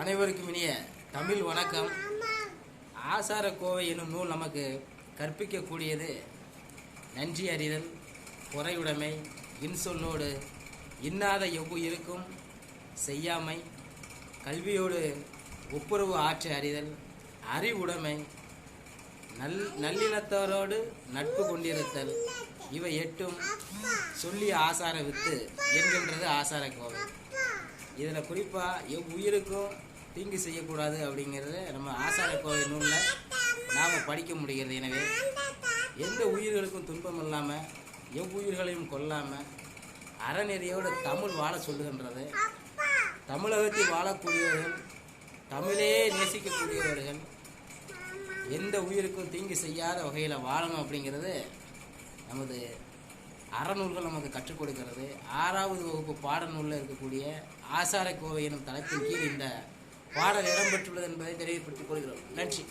அனைவருக்கும் இனிய தமிழ் வணக்கம். ஆசார கோவை எனும் நூல் நமக்கு கற்பிக்கக்கூடியது நன்றி அறிதல், பொறையுடைமை, இன்சொல்லோடு இன்னாத எவ்வுயிருக்கும் செய்யாமை, கல்வியோடு ஒப்புரவு ஆற்ற அறிதல், அறிவுடைமை, நல்லினத்தாரோடு நட்பு கொண்டிருத்தல், இவை எட்டும் சொல்லிய ஆசார வித்து என்கின்றது ஆசார கோவை. இதில் குறிப்பாக எவ்வுயிருக்கும் தீங்கு செய்யக்கூடாது அப்படிங்கிறத நம்ம ஆசார கோவை நூலில் நாம் படிக்க முடிகிறது. எனவே எந்த உயிர்களுக்கும் துன்பம் இல்லாமல் எவ்வுயிர்களையும் கொல்லாமல் அறநெறியோடு தமிழ் வாழ சொல்லுகின்றது. தமிழகத்தில் வாழக்கூடியவர்கள், தமிழே நேசிக்கக்கூடியவர்கள் எந்த உயிருக்கும் தீங்கு செய்யாத வகையில் வாழணும் அப்படிங்கிறது நமது அறநூல்கள் நமக்கு கற்றுக் கொடுக்கிறது. 6வது வகுப்பு பாடநூலில் இருக்கக்கூடிய ஆசார கோவை எனும் தலைப்பின் கீழ் இந்த பாடல் இடம்பெற்றுள்ளது என்பதை தெரியப்படுத்திக் கொள்கிறோம். நன்றி.